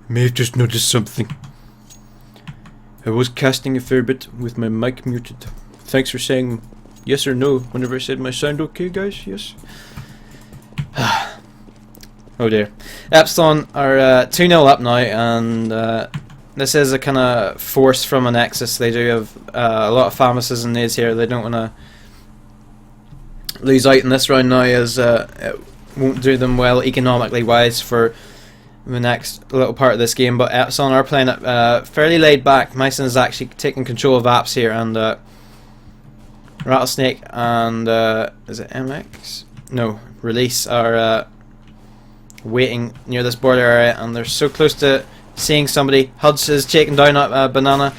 may have just noticed something. I was casting a fair bit with my mic muted. Thanks for saying yes or no whenever I said my sound okay, guys. Yes. Oh dear. Epsilon are 2-0 up now, and this is a kind of force from Anexis. They do have a lot of pharmacists and nades here. They don't want to lose out in this round now, as it won't do them well economically wise for the next little part of this game. But Epsilon are playing it fairly laid back. Myson is actually taking control of Apps here, and Rattlesnake and is it MX? No, Release are waiting near this border area, and they're so close to seeing somebody. Huds is taking down Banana.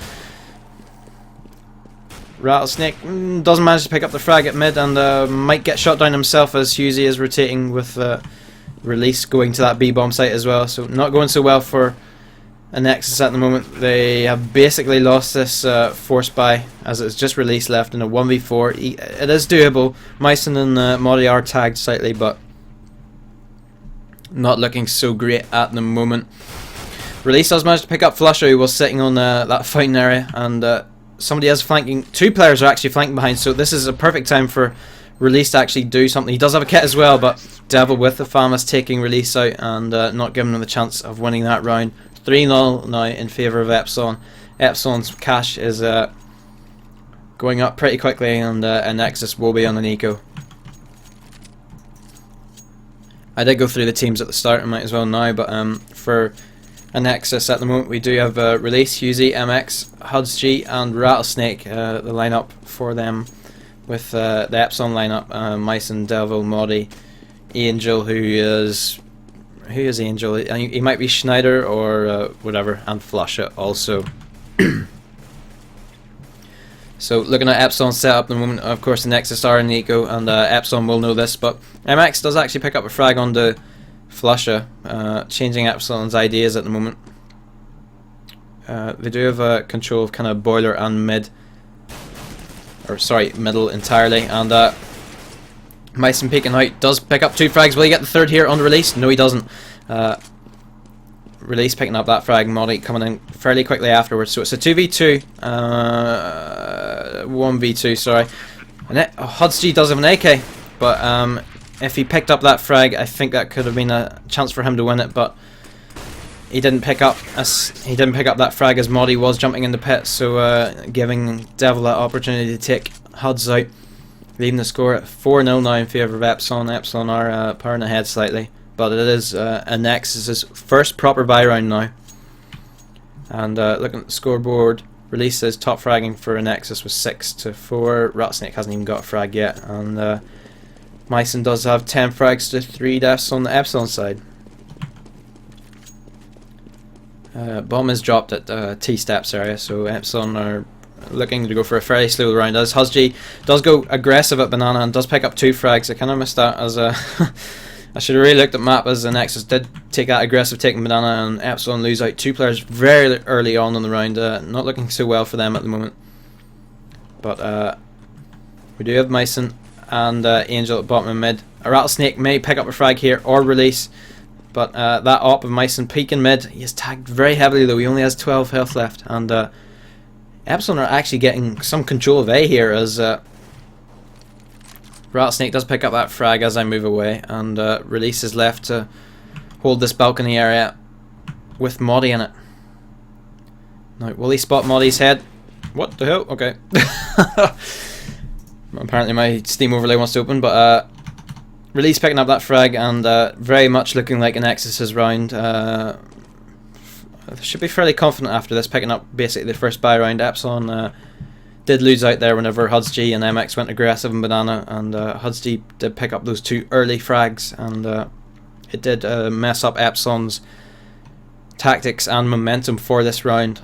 Rattlesnake doesn't manage to pick up the frag at mid, and might get shot down himself as Husey is rotating with Release going to that B-bomb site as well. So not going so well for Anexis at the moment. They have basically lost this force buy, as it's just Release left in a 1v4. It is doable. Myson and Modi are tagged slightly, but not looking so great at the moment. Release does manage to pick up Flusher, who was sitting on that fighting area, and somebody is flanking. Two players are actually flanking behind, so this is a perfect time for Release to actually do something. He does have a kit as well, but Devil with the farm is taking Release out and not giving him the chance of winning that round. 3-0 now in favour of Epsilon. Epsilon's cash is going up pretty quickly, and Anexis will be on an eco. I did go through the teams at the start, I might as well now, but for Anexis at the moment we do have Release, Husey, MX, Huds G and Rattlesnake, the lineup for them, with the Epsilon lineup, Myson, Devil, Modi, Angel, who is Angel? He might be Schneider or whatever, and Flusha also. So looking at Epsilon's setup at the moment, of course the Nexus are in the eco, and Epsilon will know this, but MX does actually pick up a frag onto Flusha, changing Epsilon's ideas at the moment. They do have control of kind of boiler and mid, or sorry, middle entirely, and Myson peeking out does pick up 2 frags. Will he get the third here on Release? No, he doesn't. Release picking up that frag, Modi coming in fairly quickly afterwards. So it's a 2v2, 1v2, sorry. And Huds G does have an AK, but if he picked up that frag, I think that could have been a chance for him to win it, but he didn't pick up that frag as Modi was jumping in the pit, so giving Devil that opportunity to take Huds out, leaving the score at 4-0 now in favour of Epsilon. Epsilon are powering ahead slightly, but it is Anexis' first proper buy round now. And looking at the scoreboard, Release is top fragging for Anexis with 6-4. Rattlesnake hasn't even got a frag yet, and Myson does have 10 frags to 3 deaths on the Epsilon side. Bomb is dropped at T-steps area, so Epsilon are looking to go for a fairly slow round, as Husgy does go aggressive at Banana and does pick up 2 frags. I kind of missed that, as I should have really looked at map, as the Nexus did take that aggressive taking Banana, and Epsilon lose out 2 players very early on in the round. Not looking so well for them at the moment. But we do have Myson and Angel at bottom and mid. A Rattlesnake may pick up a frag here or Release, but that op of Myson peeking mid, he is tagged very heavily though. He only has 12 health left, and Epsilon are actually getting some control of A here, as Rattlesnake does pick up that frag as I move away, and Release is left to hold this balcony area with Modi in it. Now, will he spot Modi's head? What the hell? Okay. Apparently my Steam overlay wants to open, but Release picking up that frag, and very much looking like an Anexis' round. Should be fairly confident after this, picking up basically the first buy round. Epsilon did lose out there whenever Huds G and MX went aggressive in Banana, and Huds G did pick up those 2 early frags, and it did mess up Epsilon's tactics and momentum for this round.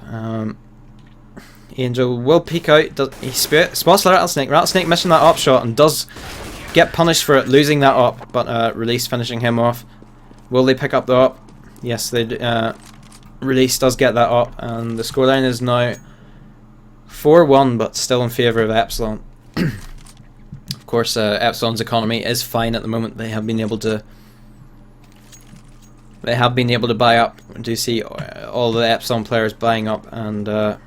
Angel will peek out. He spots the Rattlesnake. Rattlesnake missing that op shot and does get punished for it, losing that op, but Release finishing him off. Will they pick up the op? Yes, they do. Release does get that op, and the scoreline is now 4-1, but still in favour of Epsilon. Of course, Epsilon's economy is fine at the moment. They have been able to they have been able to buy up. Do you see all the Epsilon players buying up, and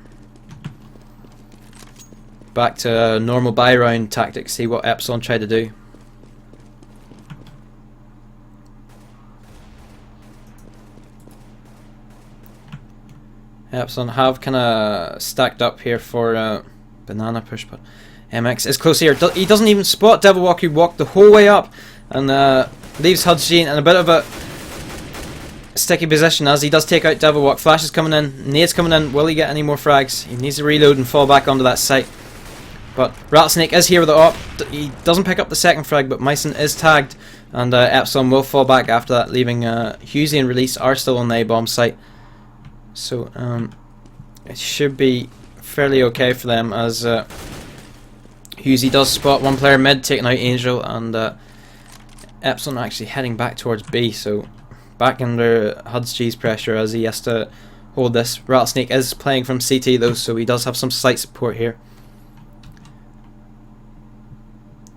back to normal buy round tactics. See what Epsilon try to do. Epsilon have kind of stacked up here for banana push, but MX is close here. He doesn't even spot Devilwalk, who walked the whole way up, and leaves Hudgy in a bit of a sticky position as he does take out Devilwalk. Flash is coming in, nades coming in. Will he get any more frags? He needs to reload and fall back onto that site. But Rattlesnake is here with the op. He doesn't pick up the second frag, but Myson is tagged, and Epsilon will fall back after that, leaving Husey and Release are still on the A-bomb site. So it should be fairly okay for them, as Husey does spot one player mid taking out Angel, and Epsilon are actually heading back towards B, so back under Hud's pressure as he has to hold this. Rattlesnake is playing from CT though, so he does have some slight support here.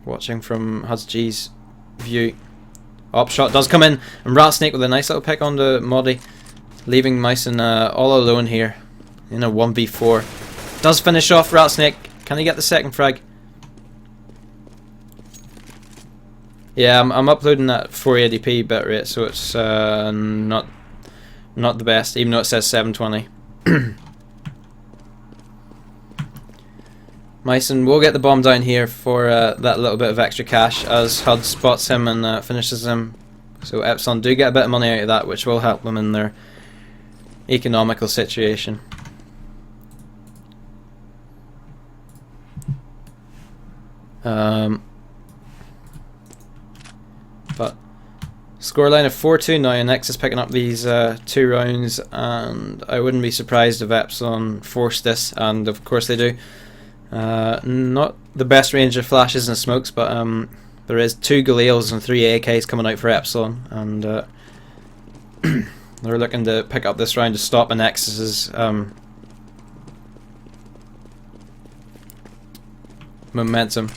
Watching from Hud's view. Op shot does come in, and Rattlesnake with a nice little pick on the Moddy, leaving Myson all alone here in a 1v4. Does finish off Rattlesnake. Can he get the second frag? Yeah, I'm uploading at 480p bitrate, so it's not the best, even though it says 720. Myson will get the bomb down here for that little bit of extra cash, as Hud spots him and finishes him. So Epsilon do get a bit of money out of that, which will help them in their economical situation. But scoreline of 4-2 now, and Anexis picking up these 2 rounds, and I wouldn't be surprised if Epsilon force this, and of course they do. Not the best range of flashes and smokes, but there is 2 Galils and 3 AKs coming out for Epsilon, and they're looking to pick up this round to stop Anexis's momentum.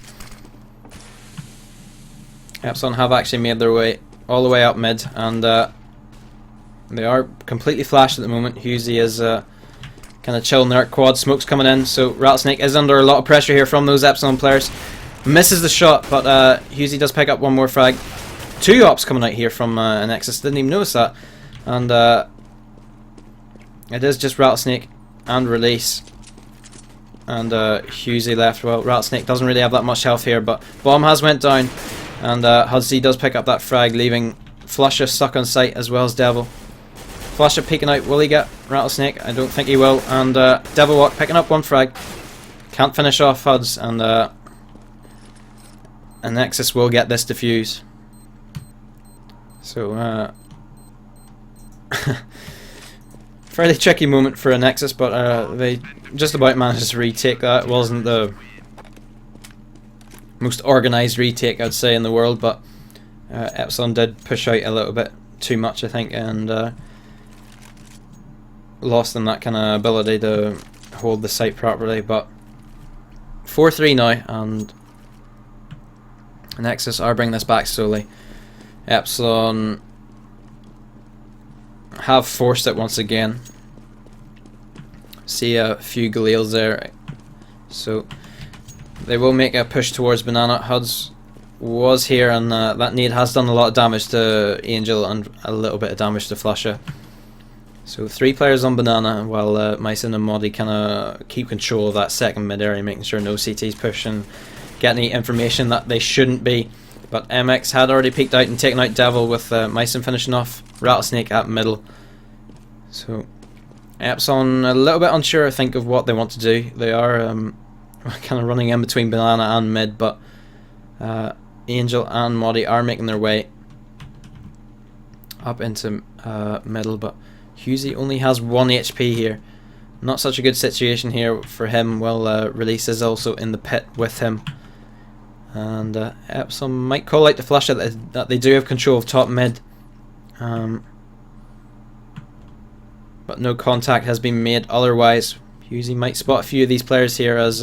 Epsilon have actually made their way all the way up mid, and they are completely flashed at the moment. Husey is kind of chilling there. Quad smoke's coming in, so Rattlesnake is under a lot of pressure here from those Epsilon players. Misses the shot, but Husey does pick up one more frag. 2 ops coming out here from Anexis. Didn't even notice that. And it is just Rattlesnake and Release, and Husey left. Well, Rattlesnake doesn't really have that much health here, but bomb has went down, and Hudzy does pick up that frag, leaving Flusha stuck on site as well as Devil. Flusha peeking out. Will he get Rattlesnake? I don't think he will. And Devilwalk picking up 1 frag. Can't finish off Huds, and Anexis will get this defuse. So fairly tricky moment for Anexis, but they just about managed to retake that. It wasn't the most organised retake, I'd say, in the world, but Epsilon did push out a little bit too much, I think, and lost in that kind of ability to hold the site properly. But 4-3 now, and Anexis are bringing this back slowly. Epsilon have forced it once again. See a few Galils there, so they will make a push towards Banana. Huds was here, and that nade has done a lot of damage to Angel and a little bit of damage to Flusha. So 3 players on Banana, while Myson and Moddy kind of keep control of that second mid area, making sure no CT's pushing, getting any information that they shouldn't be. But MX had already peeked out and taken out Devil, with Myson finishing off Rattlesnake at middle. So Epsilon a little bit unsure, I think, of what they want to do. They are kind of running in between Banana and mid, but Angel and Moddy are making their way up into middle, but Husey only has 1 HP here. Not such a good situation here for him. Well, Release is also in the pit with him, and Epsilon might call out to Flusha that they do have control of top mid, but no contact has been made otherwise. Husey might spot a few of these players here, as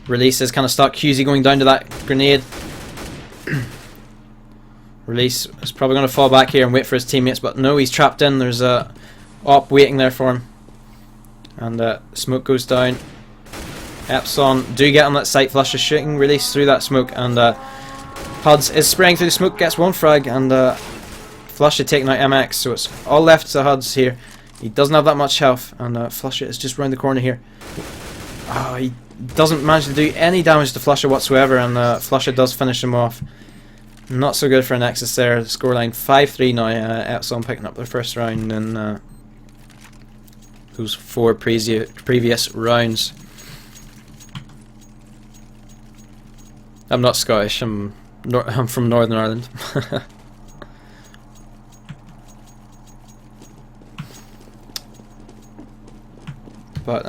Release is kind of stuck. Husey going down to that grenade. Release is probably going to fall back here and wait for his teammates, but no, he's trapped in. There's a op waiting there for him. And smoke goes down. Epsilon do get on that site. Flush is shooting Release through that smoke, and Huds is spraying through the smoke, gets one frag, and Flush is taking out MX, so it's all left to Huds here. He doesn't have that much health, and Flush is just round the corner here. Oh, he doesn't manage to do any damage to Flusher whatsoever, and Flusher does finish him off. Not so good for Anexis there. Scoreline 5-3 now. Epsilon picking up their first round in those 4 previous rounds. I'm not Scottish. I'm from Northern Ireland. But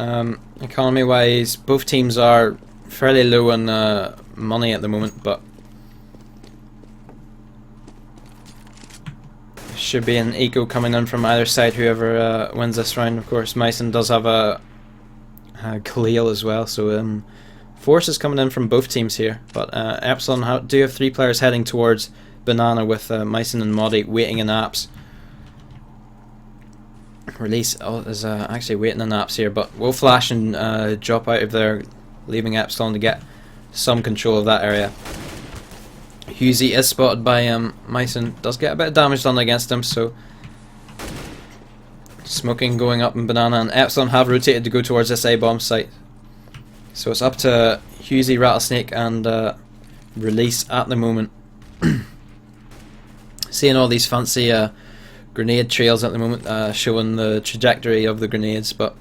economy-wise, both teams are fairly low on money at the moment, but should be an eco coming in from either side, whoever wins this round. Of course, Myson does have a Khalil as well, so force is coming in from both teams here. But Epsilon do have 3 players heading towards Banana with Myson and Modi waiting in apps. Release is actually waiting in apps here, but will flash and drop out of there, leaving Epsilon to get some control of that area. Husey is spotted by Myson, does get a bit of damage done against him, so smoking going up in Banana, and Epsilon have rotated to go towards this A-bomb site. So it's up to Husey, Rattlesnake and Release at the moment. Seeing all these fancy grenade trails at the moment, showing the trajectory of the grenades, but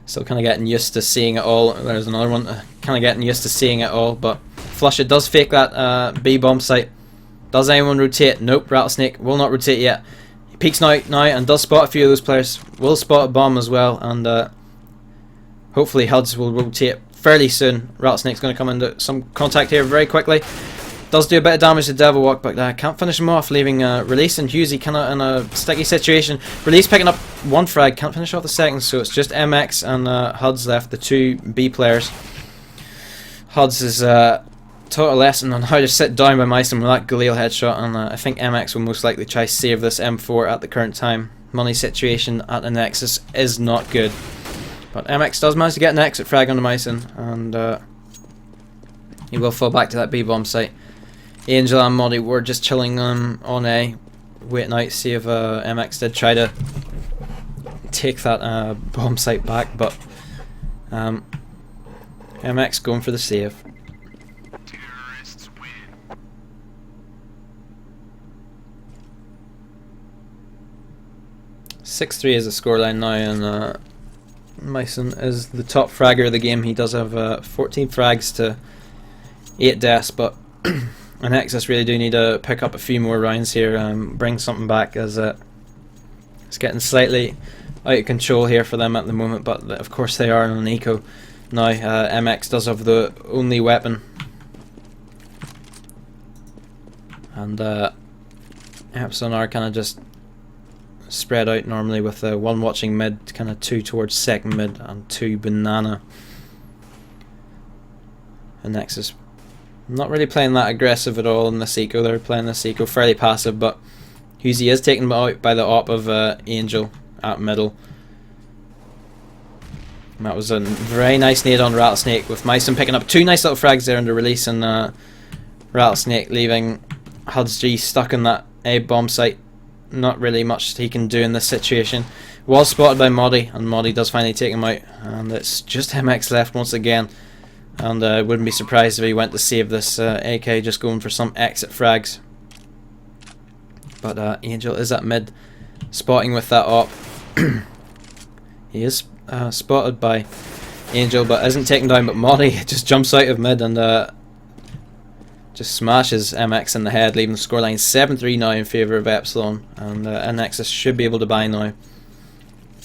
still kind of getting used to seeing it all. There's another one, kind of getting used to seeing it all, but Flusher does fake that B-bomb site. Does anyone rotate? Nope, Rattlesnake will not rotate yet. He peeks now and does spot a few of those players. Will spot a bomb as well, and hopefully Huds will rotate fairly soon. Rattlesnake's going to come into some contact here very quickly. Does do a bit of damage to Devil Walk, but can't finish him off, leaving Release and Husey kind of in a sticky situation. Release picking up 1 frag, can't finish off the second, so it's just MX and Huds left, the 2 B players. Huds is taught a lesson on how to sit down by Myson with that Galil headshot, and I think MX will most likely try to save this M4 at the current time. Money situation at Anexis is not good, but MX does manage to get an exit frag onto Myson, and he will fall back to that B-bomb site. Angel and Modi were just chilling on A, waiting out to see if MX did try to take that bomb site back, but MX going for the save. 6-3 is the scoreline now, and Myson is the top fragger of the game. He does have 14 frags to 8 deaths, but Anexis really do need to pick up a few more rounds here, bring something back, as it's getting slightly out of control here for them at the moment, but of course they are on an eco now. MX does have the only weapon, and Epsilon are kind of just spread out normally, with 1 watching mid, kind of 2 towards second mid and 2 Banana. Anexis not really playing that aggressive at all in this eco. They're playing this eco fairly passive, but Husey is taken out by the op of Angel at middle. And that was a very nice nade on Rattlesnake, with Myson picking up 2 nice little frags there under Release, and Rattlesnake leaving Huds G stuck in that A-bomb site. Not really much he can do in this situation. Was spotted by Modi, and Modi does finally take him out, and it's just MX left once again. And I wouldn't be surprised if he went to save this AK, just going for some exit frags. But Angel is at mid, spotting with that op. He is spotted by Angel, but isn't taken down, but Modi just jumps out of mid and just smashes MX in the head, leaving the scoreline 7-3 now in favour of Epsilon, and Anexis should be able to buy now,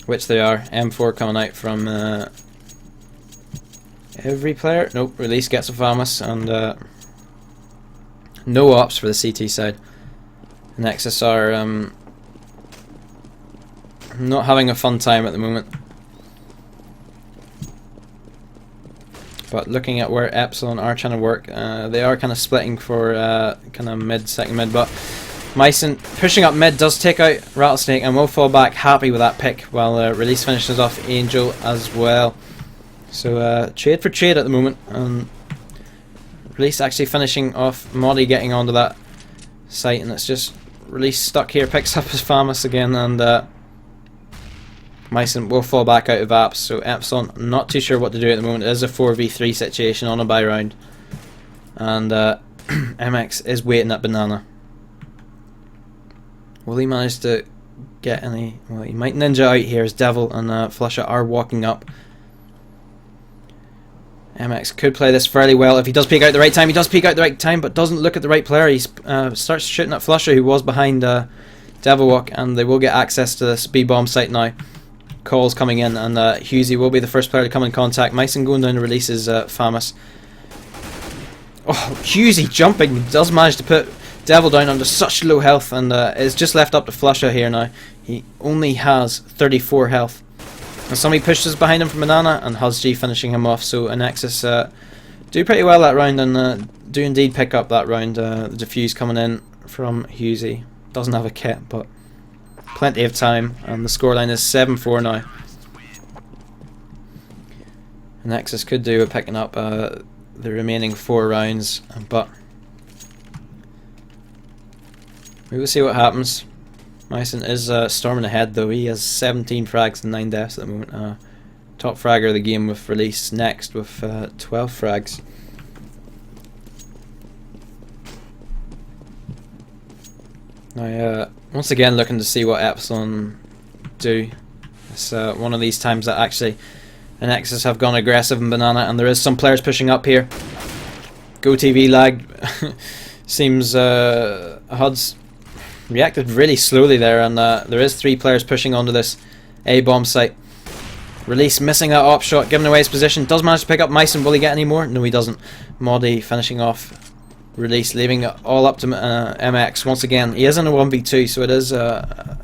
which they are. M4 coming out from every player. Nope, Release gets a Famas, and no ops for the CT side. Anexis are not having a fun time at the moment. But looking at where Epsilon are trying to work, they are kind of splitting for kind of mid, second mid, but Myson pushing up mid does take out Rattlesnake and will fall back happy with that pick, while Release finishes off Angel as well. So trade for trade at the moment, and Release actually finishing off Moddy getting onto that site, and it's just Release stuck here, picks up his Famas again, and Myson will fall back out of apps. So Epsilon not too sure what to do at the moment. It is a 4v3 situation on a buy round, and MX is waiting at Banana. Will he manage to get any? Well, he might ninja out here as Devil and Flusher are walking up. MX could play this fairly well if he does peek out at the right time. He does peek out at the right time, but doesn't look at the right player. He starts shooting at Flusher, who was behind Devil Walk, and they will get access to this B-bomb site now. Calls coming in, and Husey will be the first player to come in contact. Myson going down to release his Famas. Oh, Husey jumping, does manage to put Devil down under such low health, and is just left up to Flusher here now. He only has 34 health. And somebody pushes behind him from Banana, and HudsG finishing him off. So Anexis do pretty well that round, and do indeed pick up that round. The defuse coming in from Husey. Doesn't have a kit, but plenty of time, and the scoreline is 7-4 now. Anexis could do with picking up the remaining 4 rounds, but we will see what happens. Myson is storming ahead though. He has 17 frags and 9 deaths at the moment. Top fragger of the game with Release next with 12 frags. Now, once again looking to see what Epsilon do. It's one of these times that actually Anexis have gone aggressive in Banana, and there is some players pushing up here. GoTV lag. Seems HUD's reacted really slowly there, and there is 3 players pushing onto this A-bomb site. Release missing that op shot, giving away his position. Does manage to pick up Myson. Will he get any more? No, he doesn't. Moddy finishing off Release, leaving it all up to MX once again. He is in a 1v2, so it is a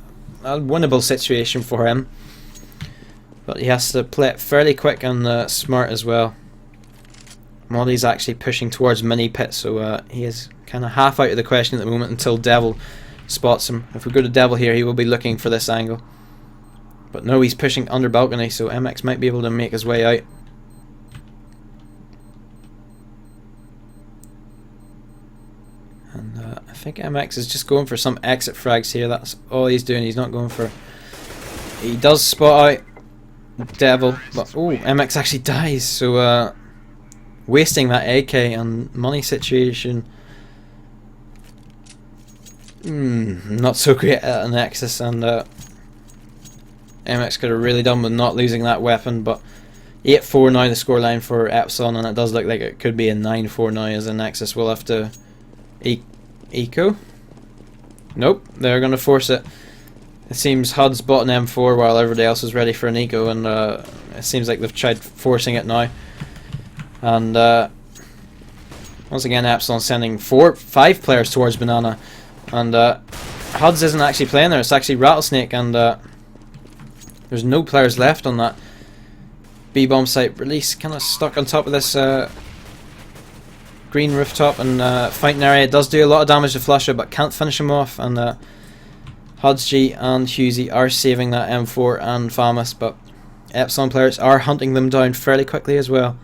winnable situation for him, but he has to play it fairly quick and smart as well. Moddy's actually pushing towards mini pit, so he is kind of half out of the question at the moment until Devil spots him. If we go to Devil here, he will be looking for this angle, but no, he's pushing under balcony, so MX might be able to make his way out. And I think MX is just going for some exit frags here. That's all he's doing. He's not going for... He does spot out Devil, but oh, MX actually dies, so wasting that AK and money situation. Not so great at Anexis, and MX could have really done with not losing that weapon, but 8-4 now the scoreline for Epsilon, and it does look like it could be a 9-4 now, as Anexis will have to eco. Nope, they're going to force it. It seems HUD's bought an M4 while everybody else is ready for an eco, and it seems like they've tried forcing it now. And once again Epsilon sending 5 players towards Banana, and HUD's isn't actually playing there. It's actually Rattlesnake, and there's no players left on that B-bomb site. Release kind of stuck on top of this green rooftop and fountain area. It does do a lot of damage to Flusher, but can't finish him off, and HudsG and Husey are saving that M4 and Famas, but Epsilon players are hunting them down fairly quickly as well.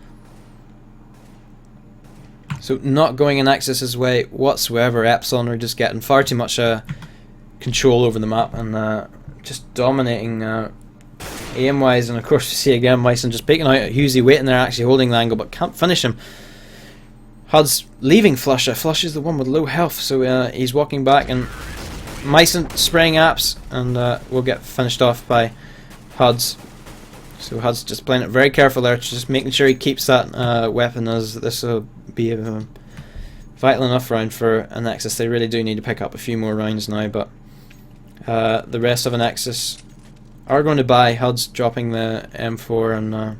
So not going in Anexis' way whatsoever. Epsilon are just getting far too much control over the map, and just dominating aim wise. And of course we see again Myson just peeking out at Husey, waiting there, actually holding the angle, but can't finish him. HUD's leaving Flusher. Flusher's the one with low health, so he's walking back, and Myson spraying apps, and will get finished off by HUD's. So HUD's just playing it very careful there, just making sure he keeps that weapon, as this will be a vital enough round for Anexis. They really do need to pick up a few more rounds now, but the rest of Anexis are going to buy. HUD's dropping the M4, and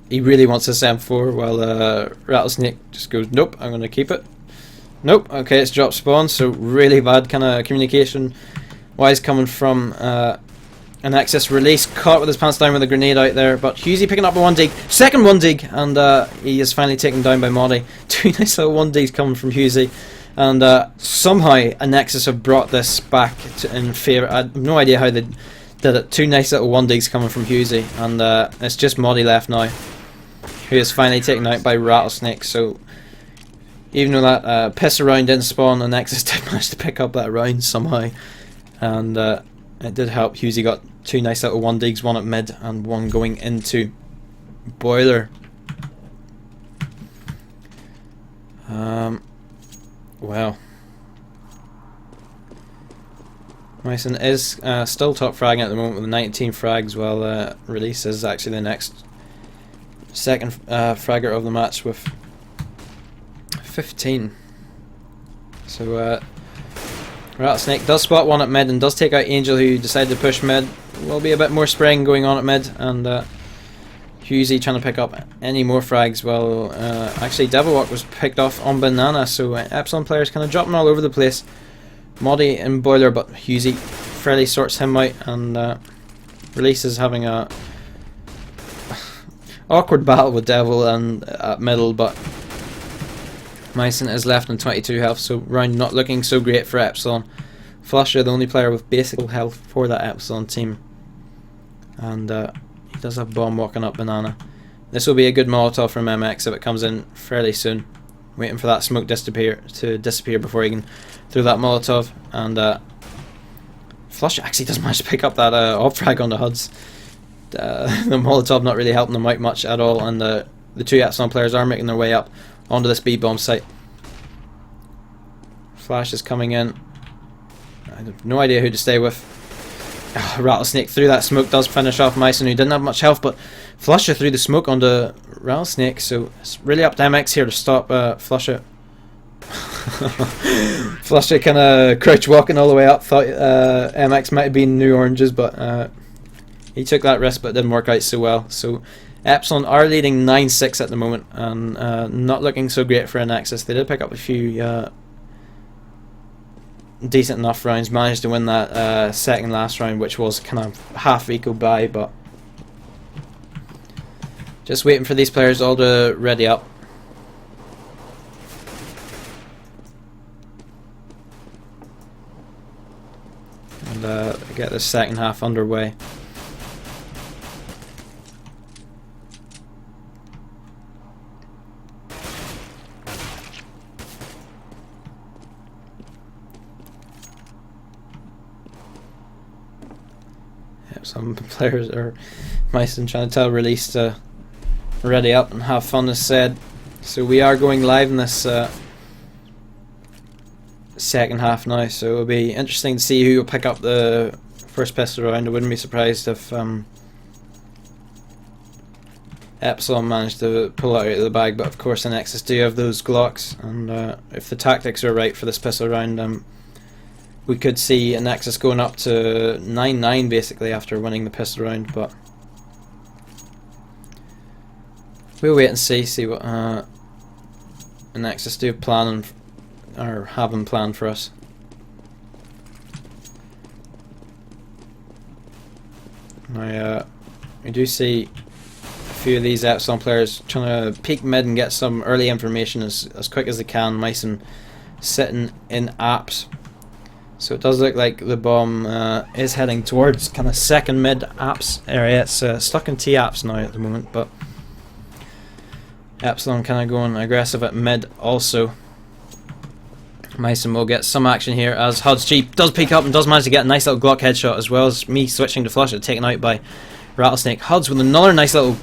he really wants this M4, while Rattlesnake just goes, nope, I'm going to keep it. Nope, okay, it's dropped spawn, so really bad kind of communication wise coming from Anexis release, caught with his pants down with a grenade out there, but Husey picking up a 1 dig, second 1 dig, and he is finally taken down by Modi. 2 nice little 1 digs coming from Husey, and somehow Anexis have brought this back in favour. I have no idea how they did it. 2 nice little 1 digs coming from Husey, and it's just Modi left now, who is finally taken out by Rattlesnake. So even though that piss around didn't spawn, Anexis did manage to pick up that round somehow, and it did help. Husey got 2 nice little 1 digs, one at mid and one going into boiler. Well, Myson is still top fragging at the moment with 19 frags, while Release is actually the next second fragger of the match with 15. So Rattlesnake does spot one at mid and does take out Angel, who decided to push mid. Will be a bit more spraying going on at mid, and Husey trying to pick up any more frags. Well, actually Devilwalk was picked off on Banana, so Epsilon players kind of dropping all over the place. Modi in boiler, but Husey fairly sorts him out, and Release is having a awkward battle with Devil and at middle, but Myson is left on 22 health, so round not looking so great for Epsilon. Flusher, the only player with basic health for that Epsilon team, and he does have bomb walking up Banana. This will be a good Molotov from MX if it comes in fairly soon. Waiting for that smoke to disappear before he can throw that Molotov, and Flusher actually does manage to pick up that op frag on the HUDs. The Molotov not really helping them out much at all, and the 2 Epsilon players are making their way up onto this B-bomb site. Flash is coming in. I have no idea who to stay with. Rattlesnake through that smoke does finish off Myson, who didn't have much health, but Flusher through the smoke onto Rattlesnake, so it's really up to MX here to stop Flusher. Flusher kind of crouch walking all the way up, thought MX might have been New Oranges, but he took that risk, but it didn't work out so well. So Epsilon are leading 9-6 at the moment, and not looking so great for Anexis. They did pick up a few decent enough rounds, managed to win that second last round, which was kind of half eco buy, but just waiting for these players all to ready up. And get the second half underway. Some players are Myson trying to tell Release to ready up and have fun, as said. So we are going live in this second half now, so it'll be interesting to see who will pick up the first pistol round. I wouldn't be surprised if Epsilon managed to pull it out of the bag, but of course Anexis do have those Glocks, and if the tactics are right for this pistol round, we could see Anexis going up to 9-9 basically after winning the pistol round, but we'll wait and see what Anexis do plan or have in plan for us. Now, we do see a few of these Epsilon players trying to peek mid and get some early information as quick as they can. Myson sitting in apps. So it does look like the bomb is heading towards kind of second mid apps area. It's stuck in T apps now at the moment, but Epsilon kind of going aggressive at mid also. Myson will get some action here as HUD's Cheap does peek up and does manage to get a nice little Glock headshot, as well as me switching to Flusher, taken out by Rattlesnake. HUD's with another nice little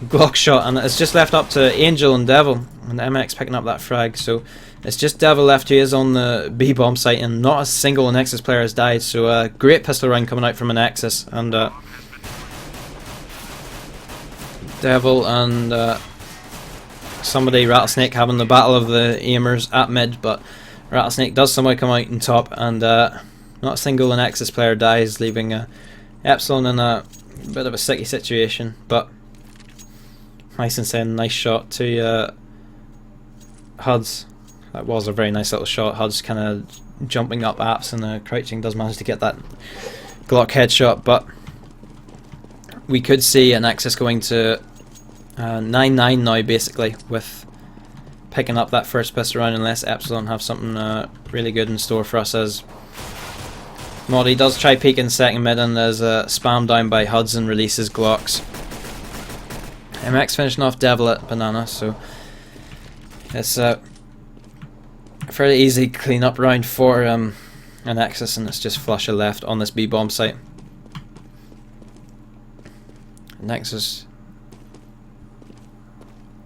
Glock shot, and it's just left up to Angel and Devil, and MX picking up that frag. So it's just Devil left, who is on the B-bomb site, and not a single Anexis player has died. So great pistol round coming out from Anexis, and Devil and somebody, Rattlesnake, having the battle of the aimers at mid, but Rattlesnake does somehow come out in top, and not a single Anexis player dies, leaving Epsilon in a bit of a sticky situation. But Myson saying nice shot to HUD's. That was a very nice little shot. HUD's kind of jumping up apps and crouching, does manage to get that Glock headshot, but we could see Anexis going to 9-9 now, basically, with picking up that first pistol round, unless Epsilon have something really good in store for us, as Modi does try peeking second mid and is spammed down by Huds and releases Glocks. MX finishing off Devil at Banana, so it's a fairly easy clean up round for Anexis, and it's just Flusha left on this B-bomb site. Nexus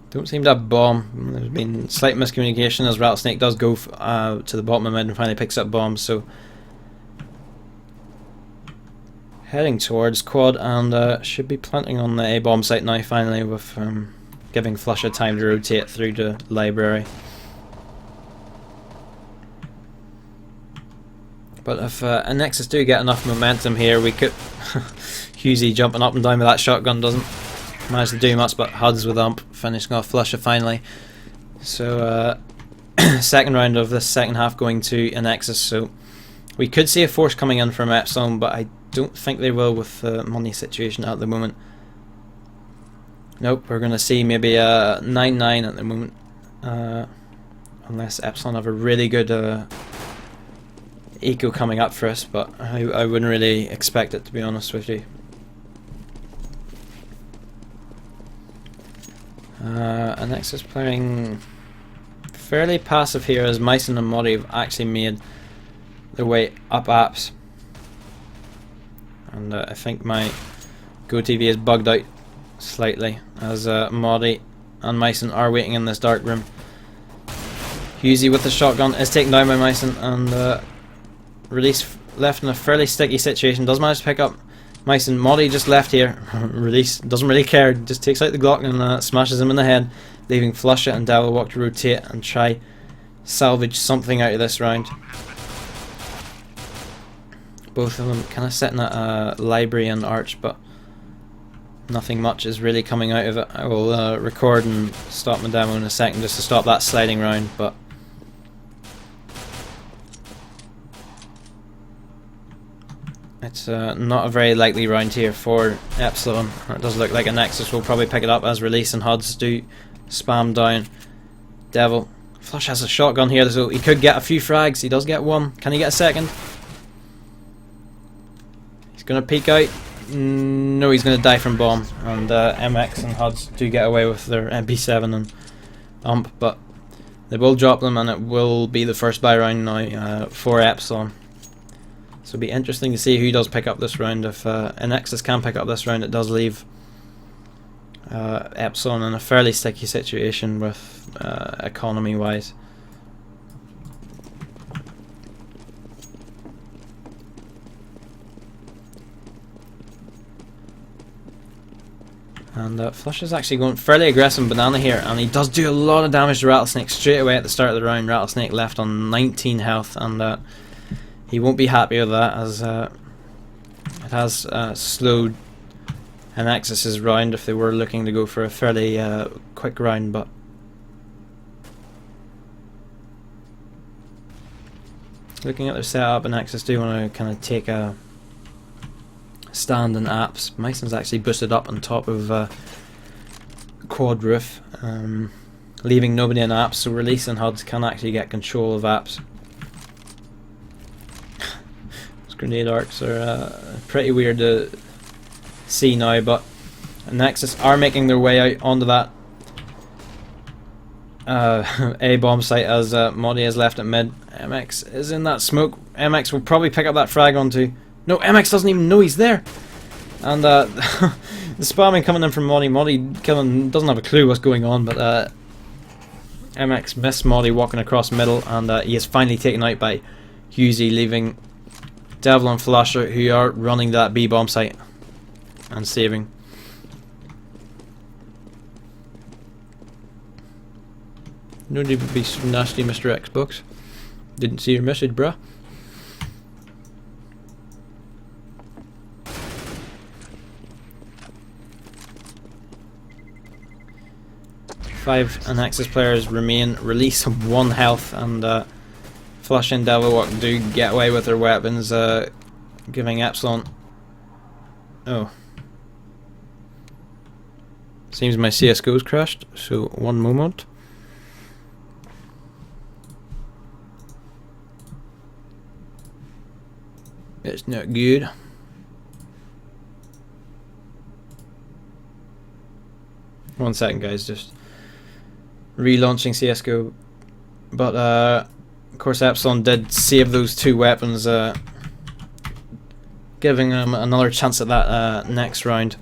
don't seem to have bomb. There's been slight miscommunication as Rattlesnake does go to the bottom of mid and finally picks up bombs, so heading towards quad, and should be planting on the A bomb site now finally, with giving Flusha time to rotate through the library. But if Anexis do get enough momentum here, we could Husey jumping up and down with that shotgun doesn't manage to do much, but Huds with ump finishing off Flusha finally. So second round of this second half going to Anexis, so we could see a force coming in from Epsilon, but I don't think they will with the money situation at the moment. Nope, we're going to see maybe a 9-9 at the moment, unless Epsilon have a really good eco coming up for us, but I wouldn't really expect it, to be honest with you. Anexis playing fairly passive here, as Myson and Modi have actually made their way up apps, and I think my GoTV is bugged out slightly, as Modi and Myson are waiting in this dark room. Husey with the shotgun is taken down by Myson, and Release left in a fairly sticky situation, does manage to pick up Myson. Modi just left here. Release doesn't really care, just takes out the Glock and smashes him in the head, leaving Flusha and Devil Walk to rotate and try salvage something out of this round. Both of them kind of sitting at a library and arch, but nothing much is really coming out of it. I will record and stop my demo in a second just to stop that sliding round, but it's not a very likely round here for Epsilon. It does look like Anexis will probably pick it up, as Release and Huds do spam down Devil. Flush has a shotgun here, so he could get a few frags. He does get one. Can he get a second? He's going to peek out. No, he's going to die from bomb. And MX and Huds do get away with their MP7 and ump, but they will drop them, and it will be the first buy round now for Epsilon. So it'll be interesting to see who does pick up this round. If Anexis can pick up this round, it does leave Epsilon in a fairly sticky situation with economy wise. And Flush is actually going fairly aggressive Banana here, and he does do a lot of damage to Rattlesnake straight away at the start of the round. Rattlesnake left on 19 health, and he won't be happy with that, as it has slowed Anexis' round if they were looking to go for a fairly quick round. But looking at their setup, Anexis do want to kind of take a stand in apps. Mason's actually boosted up on top of quad roof, leaving nobody in apps, so Release and Huds can actually get control of apps. Grenade arcs are pretty weird to see now, but Anexis are making their way out onto that A bomb site, as Modi is left at mid. MX is in that smoke. MX will probably pick up that frag onto. No, MX doesn't even know he's there. And the spamming coming in from Modi. Modi killing doesn't have a clue what's going on, but MX missed Modi walking across middle, and he is finally taken out by Husey, leaving Devil and Flusha, who are running that B bomb site and saving. No need to be so nasty, Mr. Xbox. Didn't see your message, bruh. Five Anexis players remain. Release of 1 health, and Flush and Devil Walk do get away with their weapons, giving Epsilon... Oh. Seems my CSGO's crashed, so one moment. It's not good. One second, guys, just relaunching CSGO. But of course Epsilon did save those 2 weapons, giving them another chance at that next round.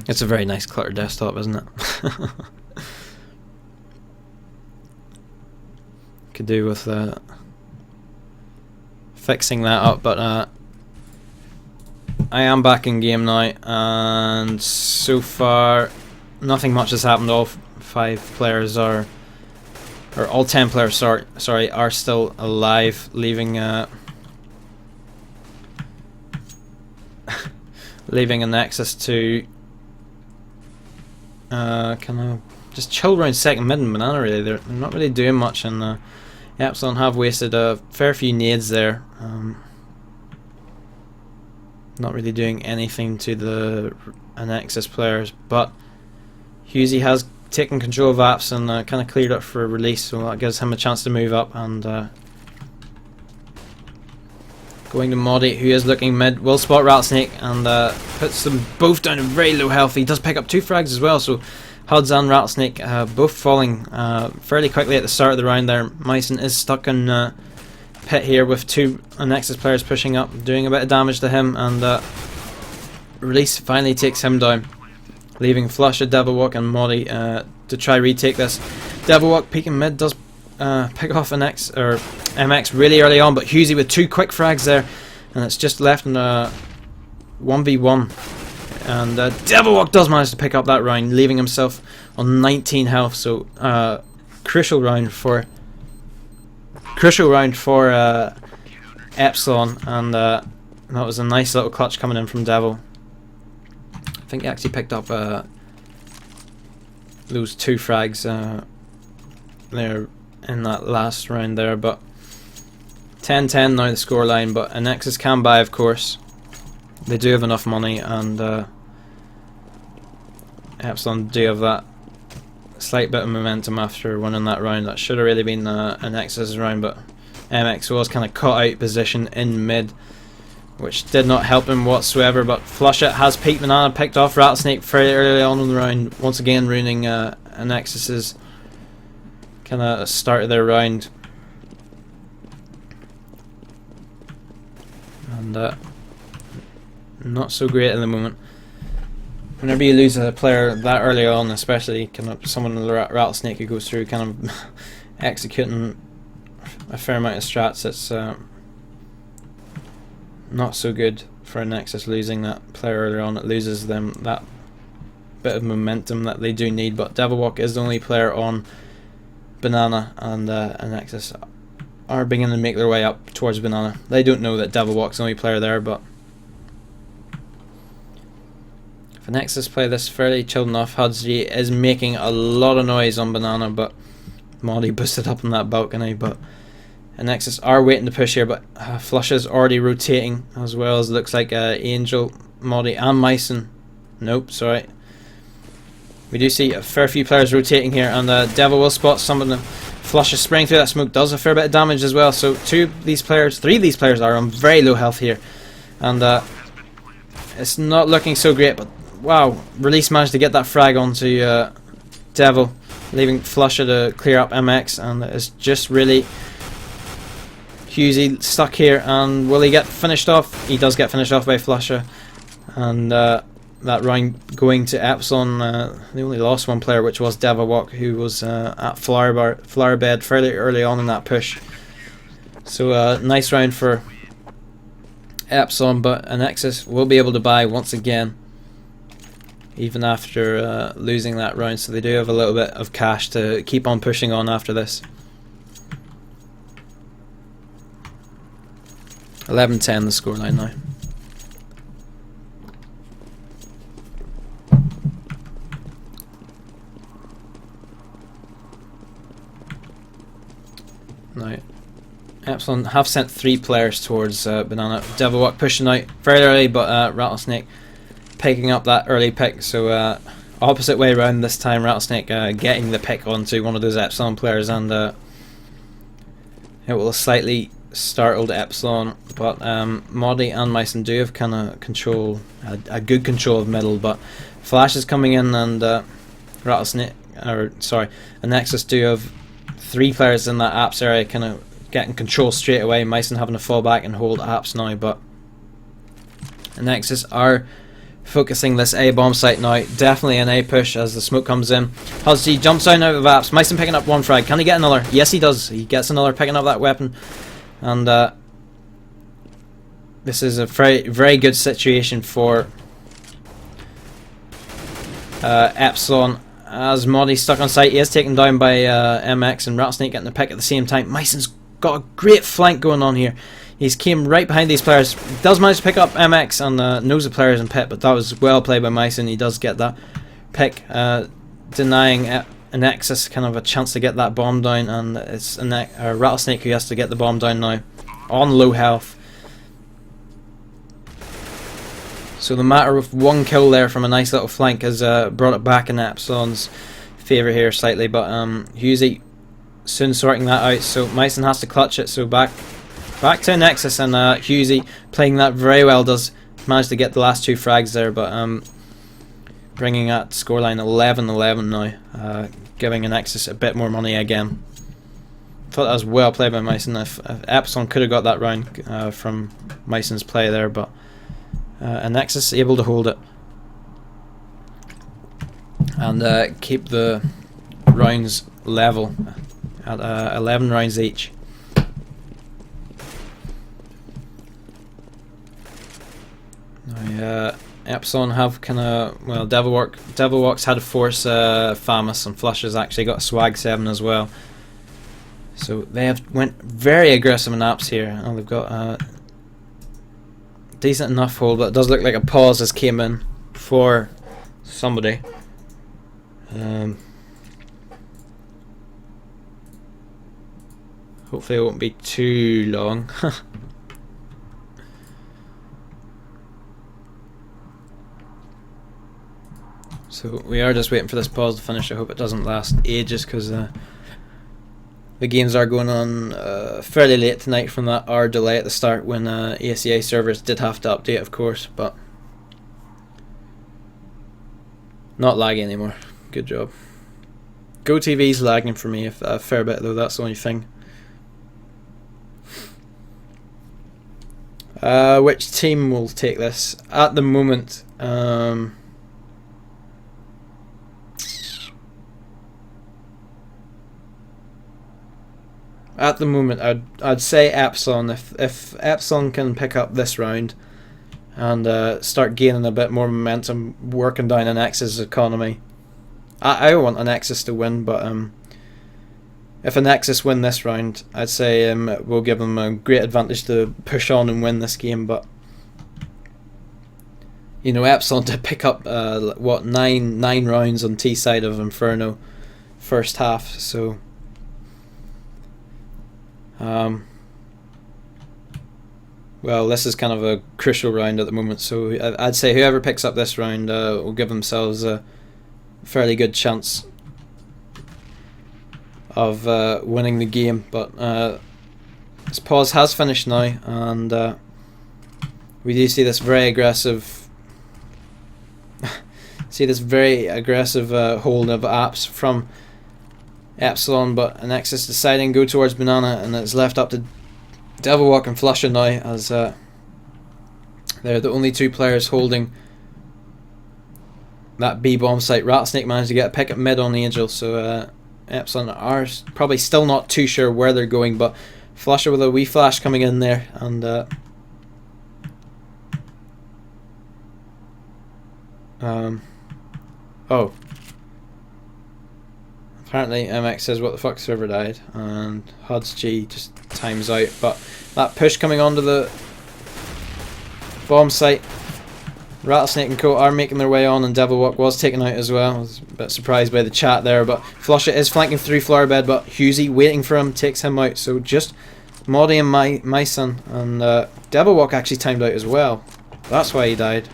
It's a very nice clutter desktop, isn't it? Could do with fixing that up, but I am back in game now, and so far nothing much has happened. All 5 players are, or all 10 players, sorry, are still alive, leaving leaving Anexis to kind of just chill around second mid and banana. Really, they're not really doing much, and Epsilon have wasted a fair few nades there. Not really doing anything to the Anexis players, but Husey has taken control of apps and kind of cleared up for a release, so that gives him a chance to move up. And going to Modi, who is looking mid, will spot Rattlesnake and puts them both down in very low health. He does pick up 2 frags as well, so Huds and Rattlesnake both falling fairly quickly at the start of the round there. Myson is stuck in pit here with 2 Anexis players pushing up, doing a bit of damage to him, and Release finally takes him down, leaving Flusha, Devilwalk and Modi to try retake this. Devilwalk peeking mid does pick off MX really early on, but Husey with 2 quick frags there, and it's just left in a 1v1. And Devilwalk does manage to pick up that round, leaving himself on 19 health. So crucial round for Epsilon, and that was a nice little clutch coming in from Devil. I think he actually picked up those 2 frags there in that last round there, but 10-10 now the scoreline. But Anexis can buy, of course. They do have enough money, and Epsilon do have that slight bit of momentum after winning that round. That should have really been Anexis' round, but MX was kind of caught out position in mid, which did not help him whatsoever. But Flusha has peaked banana, picked off Rattlesnake fairly early on in the round, once again ruining Anexis' kind of start of their round. And not so great at the moment. Whenever you lose a player that early on, especially kind of someone in the Rattlesnake who goes through kind of executing a fair amount of strats, it's not so good for Anexis losing that player earlier on. It loses them that bit of momentum that they do need. But Devilwalk is the only player on banana, and Anexis are beginning to make their way up towards banana. They don't know that Devilwalk's the only player there, but if Anexis play this fairly chilled enough, Hudsley is making a lot of noise on banana, but Modi boosted up on that balcony. But Anexis are waiting to push here, but Flusha's already rotating, as well as looks like Angel, Modi and Myson. Nope, sorry. We do see a fair few players rotating here, and Devil will spot some of them. Flusha spraying through that smoke does a fair bit of damage as well. So 3 of these players are on very low health here, and it's not looking so great. But wow, Release managed to get that frag onto Devil, leaving Flusha to clear up MX, and it's just really Husey stuck here. And will he get finished off? He does get finished off by Flusha, and that round going to Epsilon. They only lost 1 player, which was Devilwalk, who was at flower bed fairly early on in that push. So nice round for Epsilon, but Anexis will be able to buy once again, even after losing that round. So they do have a little bit of cash to keep on pushing on after this. 11-10 the scoreline now. Now, Epsilon have sent 3 players towards banana. Devilwalk pushing out very early, but Rattlesnake picking up that early pick. So opposite way around this time, Rattlesnake getting the pick onto one of those Epsilon players, and it will slightly startled Epsilon, but Modi and Myson do have kind of control, a good control of middle, but Flash is coming in, and Rattlesnake, or sorry, Anexis do have 3 players in that apps area kind of getting control straight away. Myson having to fall back and hold apps now, but Anexis are focusing this A bomb site now. Definitely an A push as the smoke comes in. Huzzy jumps down out of apps. Myson picking up 1 frag. Can he get another? Yes, he does. He gets another, picking up that weapon. And this is a very good situation for Epsilon, as Modi's stuck on site. He is taken down by MX, and Rattlesnake getting the pick at the same time. Myson's got a great flank going on here. He's came right behind these players. Does manage to pick up MX and knows the players in pit, but that was well played by Myson. He does get that pick, denying Anexis kind of a chance to get that bomb down, and it's Rattlesnake who has to get the bomb down now on low health. So the matter of 1 kill there from a nice little flank has brought it back in Epsilon's favour here slightly, but Husey soon sorting that out, so Myson has to clutch it. So back to Anexis, and Husey playing that very well, does manage to get the last 2 frags there, but bringing that scoreline 11-11 now, giving Anexis a bit more money again. Thought that was well played by Myson. If Epsilon could have got that round from Myson's play there, but Anexis able to hold it and keep the rounds level at 11 rounds each. Now, Epsilon have kind of, well, Devilwalk's had to force Famus, and Flush has actually got a swag 7 as well. So they have went very aggressive in apps here, and they've got a decent enough hold, but it does look like a pause has came in for somebody. Hopefully it won't be too long. So we are just waiting for this pause to finish. I hope it doesn't last ages, because the games are going on fairly late tonight from that hour delay at the start, when ESEA servers did have to update, of course, but not laggy anymore. Good job. GoTV's lagging for me a fair bit though, that's the only thing. Which team will take this? At the moment, I'd say Epsilon. If Epsilon can pick up this round and start gaining a bit more momentum, working down Anexis' economy. I want Anexis to win, but if Anexis win this round, I'd say we'll give them a great advantage to push on and win this game. But you know, Epsilon did pick up what, nine rounds on T side of Inferno first half, so well, this is kind of a crucial round at the moment, so I'd say whoever picks up this round will give themselves a fairly good chance of winning the game. But this pause has finished now, and we do see this very aggressive hold of apps from Epsilon, but Anexis deciding to go towards Banana, and it's left up to Devilwalk and Flusher now, as they're the only 2 players holding that B bomb site. Rattlesnake managed to get a pick at mid on Angel, so Epsilon are probably still not too sure where they're going, but Flusher with a wee flash coming in there, and oh, apparently MX says what the fuck, server died, and Huds G just times out. But that push coming onto the bomb site, Rattlesnake and Co are making their way on, and Devilwalk was taken out as well. I was a bit surprised by the chat there, but Flusher is flanking through Flowerbed, but Husey waiting for him, takes him out. So just Modi and Myson, and Devilwalk actually timed out as well. That's why he died.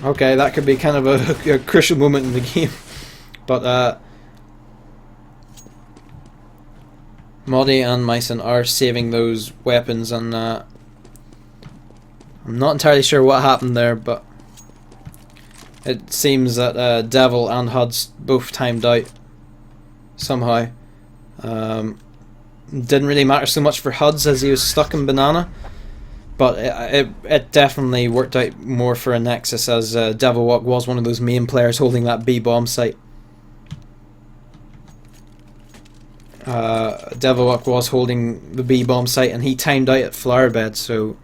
Okay, that could be kind of a crucial moment in the game. But Modi and Myson are saving those weapons, and I'm not entirely sure what happened there, but it seems that Devil and Huds both timed out somehow. Didn't really matter so much for Huds as he was stuck in Banana, but it definitely worked out more for Anexis, as Devilwalk was one of those main players holding that B bomb site. Devilwalk was holding the B bomb site, and he timed out at Flowerbed, so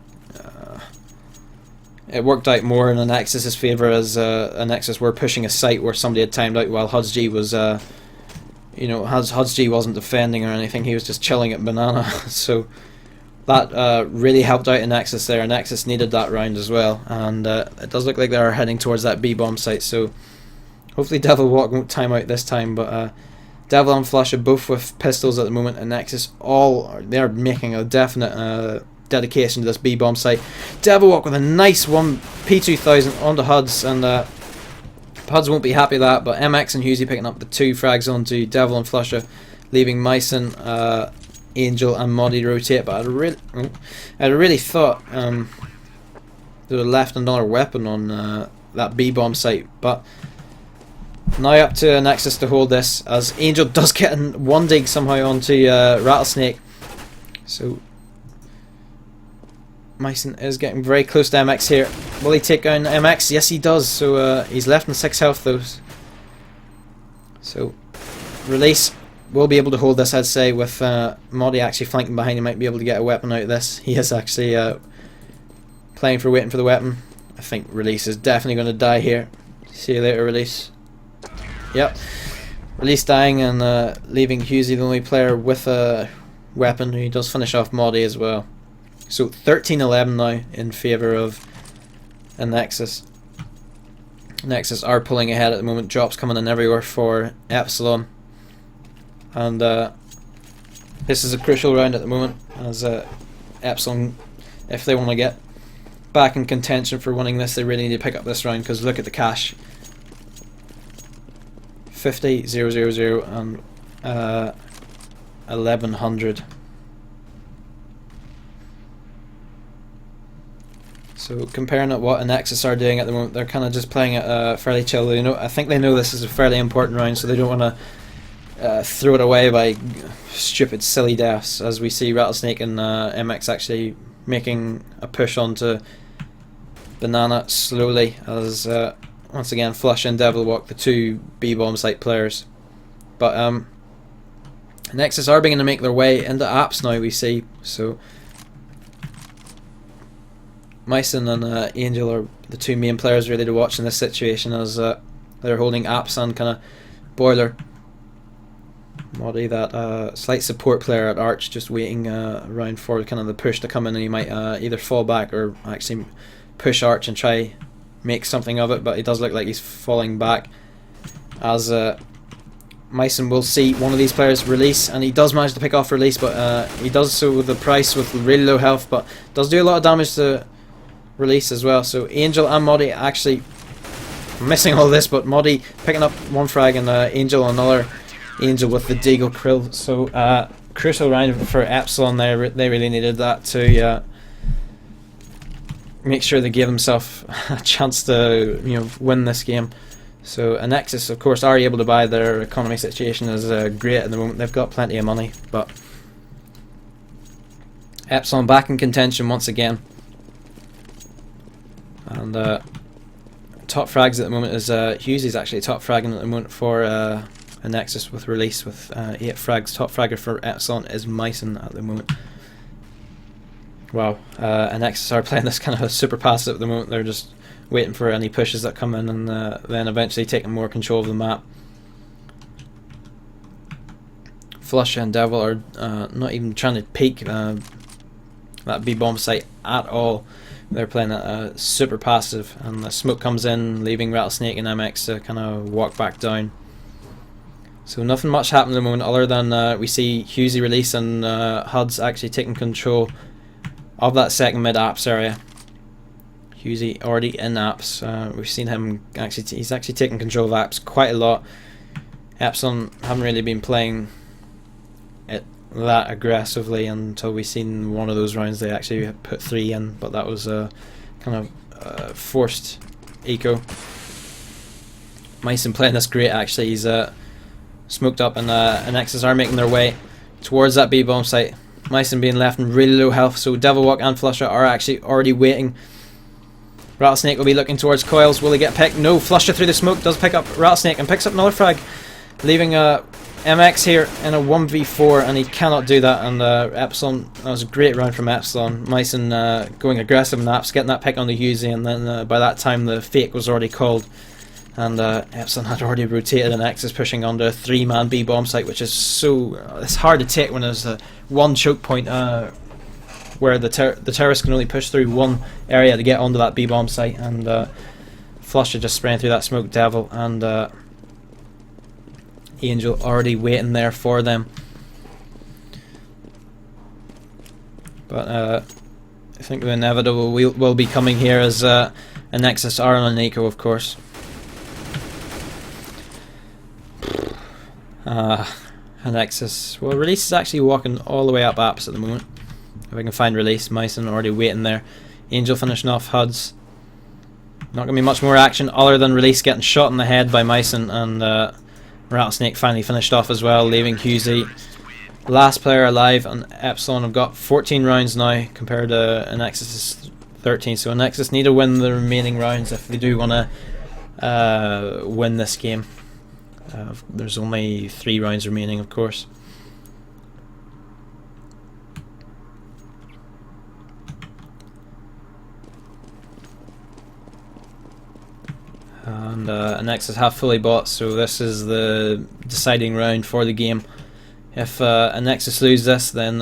it worked out more in Anexis' favour, as Anexis were pushing a site where somebody had timed out, while Hudsg was, you know, Hudsg wasn't defending or anything, he was just chilling at Banana. So that really helped out Anexis there. Anexis needed that round as well, and it does look like they are heading towards that B bomb site, so hopefully Devilwalk won't time out this time. But Devil and Flush are both with pistols at the moment, and Nexus they're making a definite dedication to this B bomb site. Devilwalk with a nice one P2000 onto Huds, and Huds won't be happy with that, but MX and Husey picking up the 2 frags onto Devil and Flusher, leaving Myson, Angel and Modi to rotate. But I'd really thought they would have left another weapon on that B bomb site, but now up to Nexus to hold this, as Angel does get in one dig somehow onto Rattlesnake. So Myson is getting very close to MX here. Will he take down MX? Yes, he does. So he's left in 6 health though. So Release will be able to hold this, I'd say, with Modi actually flanking behind. He might be able to get a weapon out of this. He is actually playing for waiting for the weapon. I think Release is definitely going to die here. See you later, Release. Yep, Release dying, and leaving Husey the only player with a weapon. He does finish off Modi as well. So 13-11 now in favour of Anexis. Nexus are pulling ahead at the moment. Drops coming in everywhere for Epsilon, and this is a crucial round at the moment, as Epsilon, if they want to get back in contention for winning this, they really need to pick up this round, because look at the cash. 50, 0, 0, 0 and 1100. So comparing at what Anexis are doing at the moment, they're kind of just playing it fairly chill. You know, I think they know this is a fairly important round, so they don't want to throw it away by stupid, silly deaths. As we see Rattlesnake and MX actually making a push onto Banana slowly, as once again Flush and Devilwalk, the 2 B-bomb site players. But Nexus are beginning to make their way into apps now, we see. So Myson and Angel are the 2 main players really to watch in this situation, as they're holding apps and kind of Boiler. Modi, that slight support player at Arch, just waiting around for kind of the push to come in, and he might either fall back or actually push Arch and try make something of it, but it does look like he's falling back, as Myson will see one of these players Release, and he does manage to pick off Release, but he does so with the price with really low health, but does do a lot of damage to Release as well. So Angel and Modi actually missing all this, but Modi picking up 1 frag, and Angel another. Angel with the Deagle Krill. So crucial round for Epsilon there. They really needed that to make sure they gave themselves a chance to, you know, win this game. So Anexis, of course, are able to buy. Their economy situation is great at the moment. They've got plenty of money, but Epsilon back in contention once again. And top frags at the moment is Husey's actually top fragging at the moment for Anexis with Release with 8 frags. Top fragger for Epsilon is Myson at the moment. Wow, Anexis are playing this kind of super passive at the moment. They're just waiting for any pushes that come in, and then eventually taking more control of the map. Flush and Devil are not even trying to peek that B-bomb site at all. They're playing it super passive, and the smoke comes in, leaving Rattlesnake and MX to kind of walk back down. So nothing much happening at the moment, other than we see Husey Release and Huds actually taking control of that second mid apps area. Husey already in apps. We've seen him he's actually taken control of apps quite a lot. Epsilon haven't really been playing it that aggressively until we've seen one of those rounds they actually put 3 in, but that was a kind of forced eco. Myson playing this great actually. He's smoked up, and Anexis are making their way towards that B bomb site. Myson being left in really low health, so Devilwalk and Flusher are actually already waiting. Rattlesnake will be looking towards coils. Will he get picked? No. Flusher through the smoke does pick up Rattlesnake and picks up another frag, leaving MX here in a 1v4, and he cannot do that. And Epsilon, that was a great round from Epsilon. Myson going aggressive in apps, getting that pick on the Husey, and then by that time the fake was already called. And Epsilon had already rotated, and X is pushing onto a 3-man B bomb site, which is so it's hard to take when there's one choke point where the terrorists can only push through one area to get onto that B bomb site. And Flusher just spraying through that smoke. Devil and Angel already waiting there for them. But I think the inevitable will be coming here as Anexis are on an eco, of course. Anexis. Well, Release is actually walking all the way up apps at the moment. If I can find Release. Myson already waiting there. Angel finishing off HUDs. Not going to be much more action other than Release getting shot in the head by Myson, and Rattlesnake finally finished off as well, leaving Husey last player alive. And Epsilon have got 14 rounds now compared to Anexis' 13, so Anexis need to win the remaining rounds if they do want to win this game. There's only 3 rounds remaining, of course. And Anexis have fully bought, so this is the deciding round for the game. If Anexis lose this, then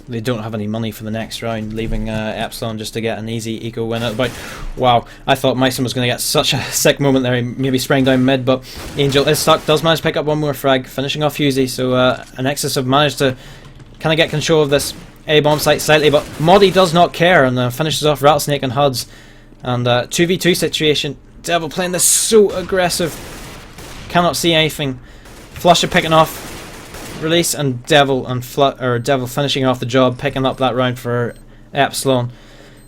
they don't have any money for the next round, leaving Epsilon just to get an easy eco win. But wow, I thought Myson was going to get such a sick moment there. He maybe sprang down mid, but Angel is stuck, does manage to pick up one more frag, finishing off Husey. So Anexis have managed to kind of get control of this A-bomb site slightly, but Moddy does not care and finishes off Rattlesnake and HUDs. And 2v2 situation. Devil playing this so aggressive, cannot see anything. Flusher picking off Release, and Devil finishing off the job, picking up that round for Epsilon.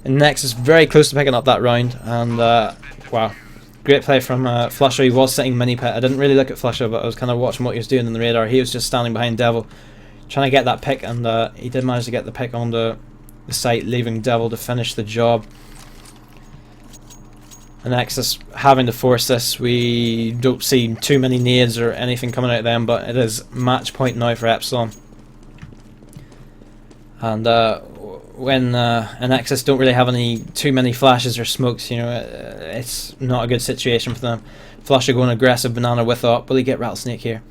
And Nexus very close to picking up that round. And wow, great play from Flusher. He was sitting mini pit. I didn't really look at Flusher, but I was kind of watching what he was doing in the radar. He was just standing behind Devil, trying to get that pick, and he did manage to get the pick on the site, leaving Devil to finish the job. Anexis having to force this. We don't see too many nades or anything coming out of them, but it is match point now for Epsilon. And when Anexis don't really have too many flashes or smokes, you know, it's not a good situation for them. Flusher going aggressive, Banana with up. Will he get Rattlesnake here?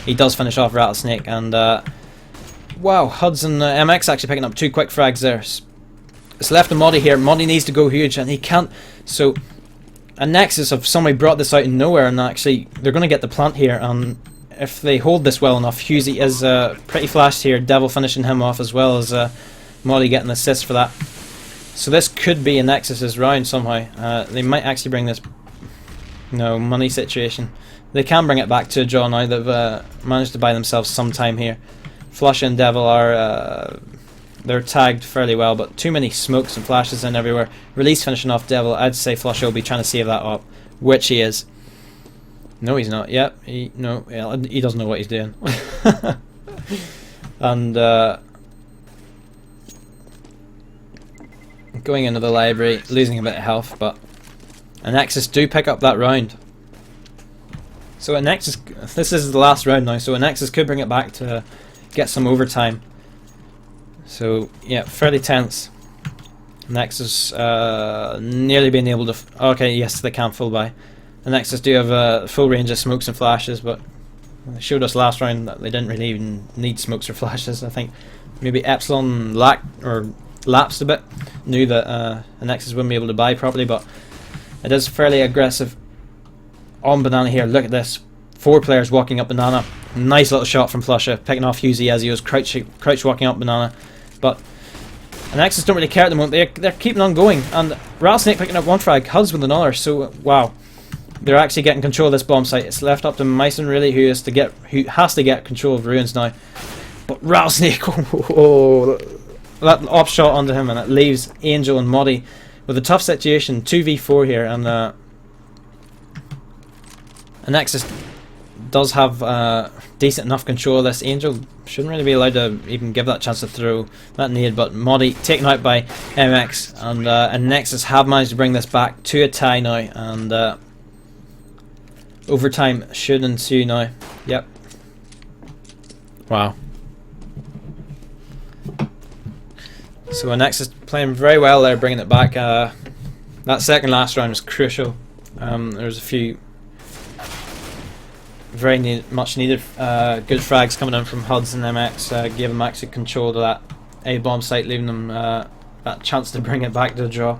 He does finish off Rattlesnake, and wow, HUDs and MX actually picking up 2 quick frags there. It's left to Moddy here. Moddy needs to go huge, and he can't. So Anexis have somebody brought this out of nowhere, and actually they're going to get the plant here, and if they hold this well enough, Husey is pretty flashed here. Devil finishing him off, as well as Molly getting assist for that. So this could be Anexis' round somehow. They might actually bring this money situation. They can bring it back to a draw now. They've managed to buy themselves some time here. Flush and Devil are they're tagged fairly well, but too many smokes and flashes in everywhere. Release finishing off Devil. I'd say Flusher will be trying to save that up, which he is. No, he's not. Yep, he doesn't know what he's doing. And going into the library, losing a bit of health, but Anexis do pick up that round. So Anexis, this is the last round now, so Anexis could bring it back to get some overtime. So yeah, fairly tense. Nexus nearly being able to. Okay, yes, they can full buy. The Nexus do have a full range of smokes and flashes, but they showed us last round that they didn't really even need smokes or flashes. I think maybe Epsilon lapsed a bit, knew that Nexus wouldn't be able to buy properly, but it is fairly aggressive on Banana here. Look at this. 4 players walking up Banana. Nice little shot from Flusher, picking off Husey as he was crouch walking up Banana. But Anexis don't really care at the moment. They're keeping on going, and Rattlesnake picking up one frag, Huds with another. So wow, they're actually getting control of this bomb site. It's left up to Myson really, who has to get control of Ruins now. But Rattlesnake, oh, that op shot onto him, and it leaves Angel and Moddy with a tough situation. 2v4 here, and Anexis does have decent enough control of this. Angel shouldn't really be allowed to even give that chance to throw that need, but Moddy taken out by MX, and Anexis have managed to bring this back to a tie now, and overtime should ensue now. Yep. Wow. So Anexis playing very well there, bringing it back. That second last round was crucial. There was a few very much needed good frags coming in from Huds and MX, gave them actually control to that A bomb site, leaving them that chance to bring it back to the draw.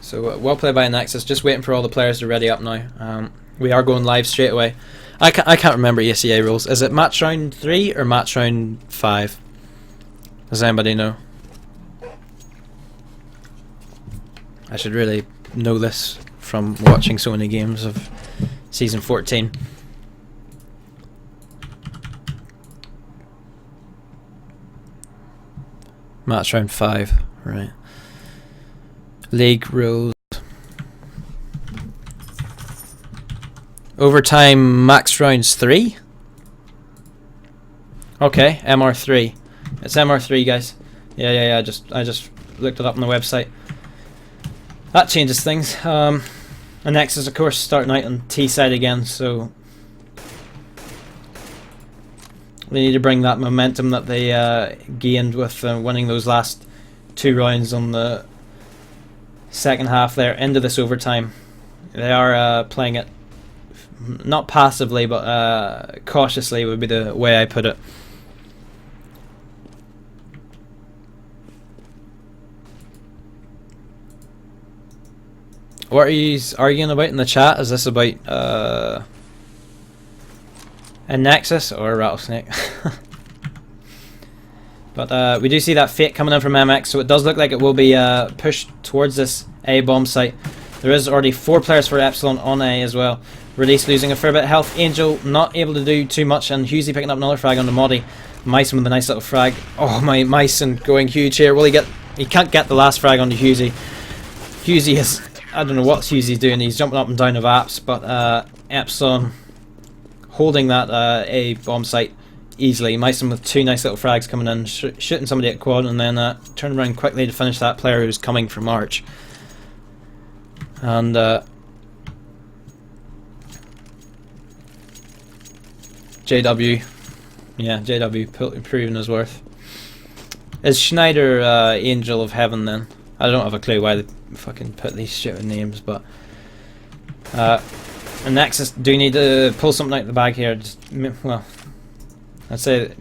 So well played by Anexis, just waiting for all the players to ready up now. We are going live straight away. I can't remember ESEA rules. Is it match round 3 or match round 5? Does anybody know? I should really know this from watching so many games of season 14. Match round 5, right. League rules. Overtime max rounds 3? Okay, MR3. It's MR3, guys. Yeah, I just looked it up on the website. That changes things. Anexis, of course, starting out on T side again, so they need to bring that momentum that they gained with winning those last 2 rounds on the second half there into this overtime. They are playing it not passively, but cautiously would be the way I put it. What are you arguing about in the chat? Is this about Anexis or Rattlesnake? But we do see that fake coming in from MX, so it does look like it will be pushed towards this A bomb site. There is already 4 players for Epsilon on A as well. Release losing a fair bit of health. Angel not able to do too much, and Husey picking up another frag on the Moddy. Myson with a nice little frag. Oh my, Myson going huge here. Will he get? He can't get the last frag onto Husey. Husey is, I don't know what Husey's doing. He's jumping up and down of apps, but Epsilon holding that A bomb site easily. Myson with 2 nice little frags coming in, shooting somebody at quad, and then turn around quickly to finish that player who's coming from Arch. And JW, yeah, JW proving his worth. Is Schneider Angel of Heaven then? I don't have a clue why they fucking put these stupid names, but Anexis do need to pull something out of the bag here. Just, well, I'd say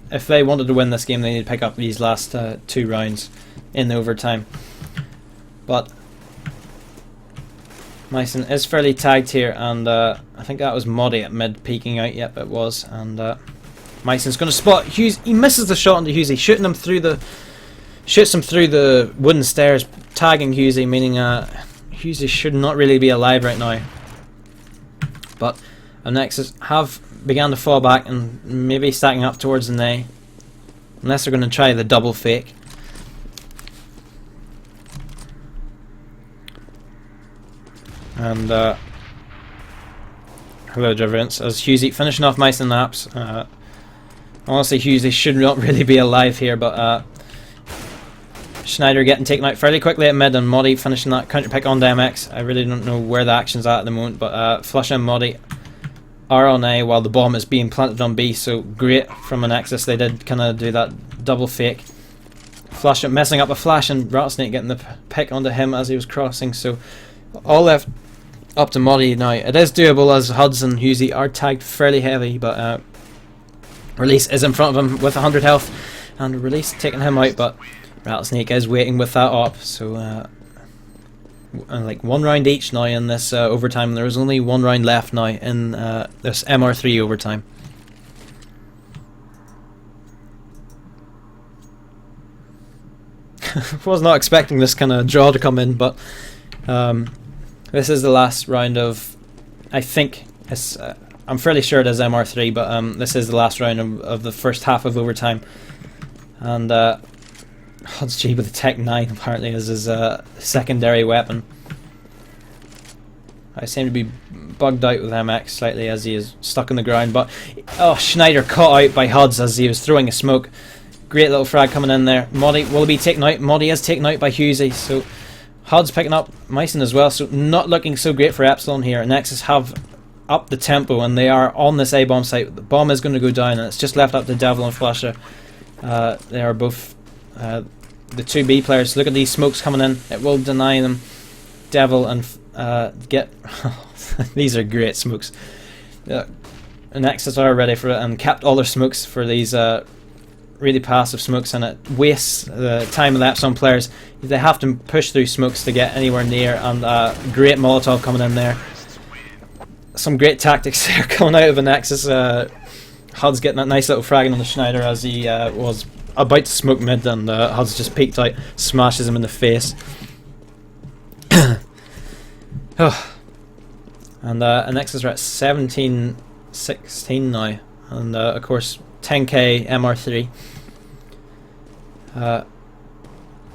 if they wanted to win this game, they need to pick up these last 2 rounds in the overtime. But Myson is fairly tagged here, and I think that was Moddy at mid peeking out. Yep, it was. And Myson's going to spot Hughes. He misses the shot onto Husey, shooting him through the wooden stairs, tagging Husey, meaning Husey should not really be alive right now. But Anexis have began to fall back and maybe stacking up towards the A, unless they're going to try the double fake. And hello Driverance, as Husey finishing off Myson Naps. Honestly, Husey should not really be alive here, but Schneider getting taken out fairly quickly at mid, and Moddy finishing that counter pick on MX. I really don't know where the action's at the moment, but Flush and Moddy are on A while the bomb is being planted on B, so great from Anexis. They did kind of do that double fake. Flush messing up a flash, and Rattlesnake getting the pick onto him as he was crossing, so all left up to Moddy now. It is doable as Huds and Husey are tagged fairly heavy, but Release is in front of him with 100 health, and Release taking him out, but Rattlesnake is waiting with that op, so like 1 round each now in this overtime. There is only 1 round left now in this MR3 overtime. was not expecting this kind of draw to come in, but this is the last round of, I think, it's, I'm fairly sure it is MR3, but this is the last round of the first half of overtime. And HudsG with the Tech 9 apparently is his secondary weapon. I seem to be bugged out with MX slightly as he is stuck on the ground, but oh, Schneider caught out by Huds as he was throwing a smoke. Great little frag coming in there. Modi will be taken out. Modi is taken out by Husey, so Huds picking up Meissen as well, so not looking so great for Epsilon here. Anexis have upped the tempo and they are on this A-bomb site. The bomb is going to go down and it's just left up to Devil and Flasher. They are both the two B players. Look at these smokes coming in. It will deny them. Devil and get... These are great smokes. Anexis are ready for it and kept all their smokes for these really passive smokes, and it wastes the time of the Epsilon players. They have to push through smokes to get anywhere near, and great Molotov coming in there. Some great tactics there coming out of Anexis. Hud's getting that nice little fragging on the Schneider as he was about to smoke mid, and Hud's just peeked out, smashes him in the face. Oh. And Anexis are at 17-16 now, and of course 10k MR3.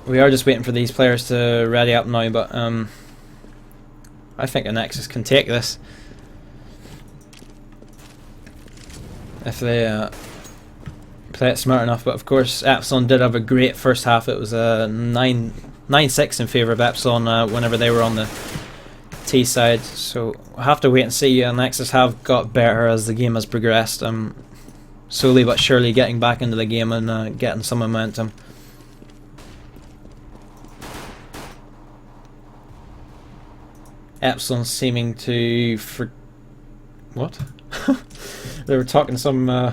We are just waiting for these players to ready up now, but I think Anexis can take this if they play it smart enough. But of course Epsilon did have a great first half. It was a 9-6 in favour of Epsilon whenever they were on the T side, so we'll have to wait and see. Anexis have got better as the game has progressed, slowly but surely getting back into the game and getting some momentum. Epsilon seeming to what? They were talking some I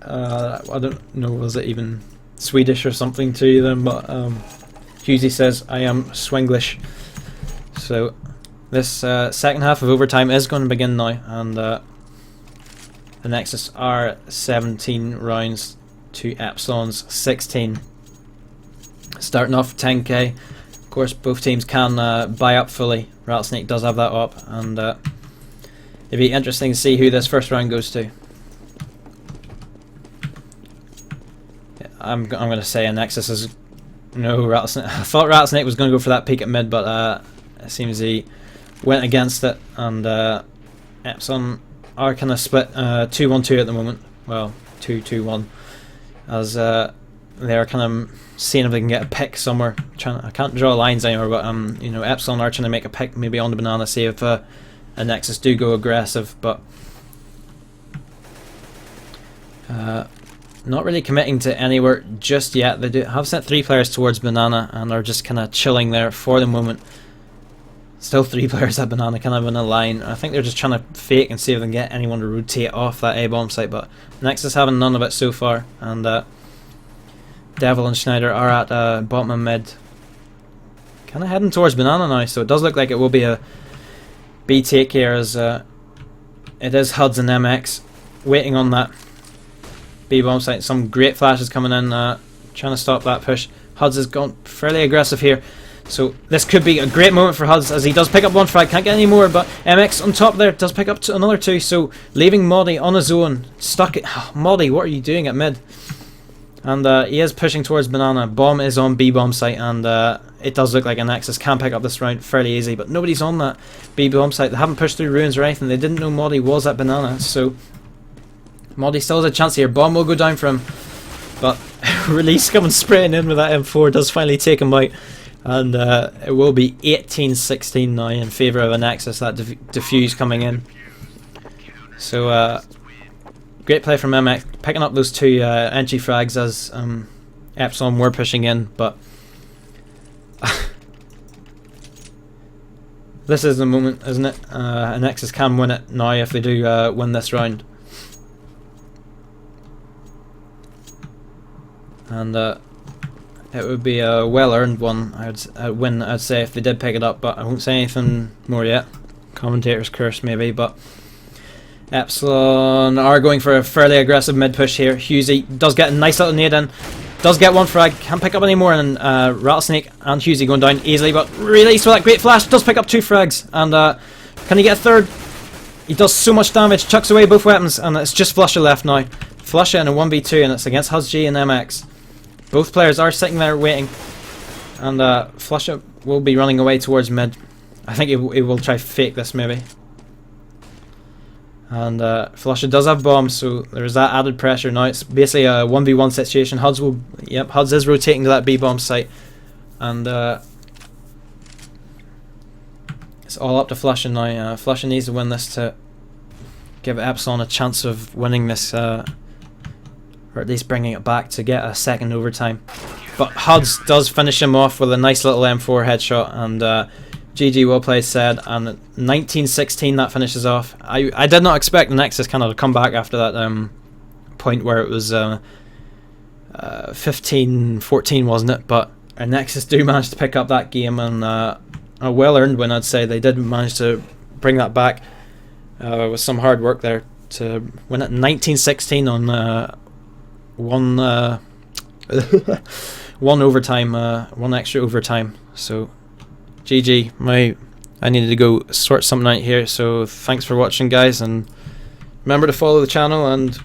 don't know, was it even Swedish or something to them, but Husey says I am Swinglish. So this second half of overtime is going to begin now, and the Nexus are 17 rounds to Epsilon's 16. Starting off 10k. Of course, both teams can buy up fully. Rattlesnake does have that up, and it'd be interesting to see who this first round goes to. I'm going to say Anexis is... No, Rattlesnake. I thought Rattlesnake was going to go for that peek at mid, but it seems he went against it, and Epsilon are kind of split 2-1-2 at the moment. Well, 2-2-1, as they are kind of seeing if they can get a pick somewhere. I can't draw lines anymore, but you know, Epsilon are trying to make a pick maybe on the banana, see if Anexis do go aggressive, but not really committing to anywhere just yet. They do have sent 3 players towards banana and are just kind of chilling there for the moment. Still 3 players at banana, kind of in a line. I think they're just trying to fake and see if they can get anyone to rotate off that A-bomb site, but Nexus having none of it so far, and Devil and Schneider are at bottom and mid. Kind of heading towards banana now, so it does look like it will be a B take here, as it is Huds and MX waiting on that B-bomb site. Some great flashes coming in, trying to stop that push. Huds has gone fairly aggressive here, so this could be a great moment for Huds, as he does pick up 1 frag, can't get any more, but MX on top there does pick up another 2, so leaving Modi on his own, stuck it. Modi, what are you doing at mid? And he is pushing towards banana. Bomb is on B-bomb site, and it does look like Anexis can pick up this round fairly easy, but nobody's on that B-bomb site. They haven't pushed through ruins or anything. They didn't know Modi was at banana, so Modi still has a chance here. Bomb will go down for him, but Release coming spraying in with that M4 does finally take him out, and it will be 18-16 now in favour of Anexis. That defuse coming in, so great play from MX, picking up those 2 entry frags as Epsilon were pushing in, but this is the moment, isn't it? Anexis can win it now if they do win this round. And it would be a well-earned one, I'd say, if they did pick it up, but I won't say anything more yet. Commentator's curse maybe, but Epsilon are going for a fairly aggressive mid push here. Husey does get a nice little nade in, Does get one frag, can't pick up any more, and Rattlesnake and Husey going down easily, but released with that great flash, does pick up 2 frags, and can he get a third? He does so much damage, chucks away both weapons, and it's just Flusha left now. Flusha in a 1v2, and it's against HudsG and MX. Both players are sitting there waiting, and Flusha will be running away towards mid. I think he will try fake this maybe. And Flusha does have bombs, so there's that added pressure now. It's basically a 1v1 situation. Huds is rotating to that B bomb site, and it's all up to Flusha now. Flusha needs to win this to give Epsilon a chance of winning this, or at least bringing it back to get a second overtime. But Huds does finish him off with a nice little M4 headshot, and GG, well played, said, and 1916 that finishes off. I did not expect Anexis kind of to come back after that point where it was 15-14, wasn't it? But Anexis do manage to pick up that game, and a well-earned win, I'd say. They did manage to bring that back with some hard work there to win it 1916 on one overtime, one extra overtime. So GG, I needed to go sort something out here, so thanks for watching, guys, and remember to follow the channel and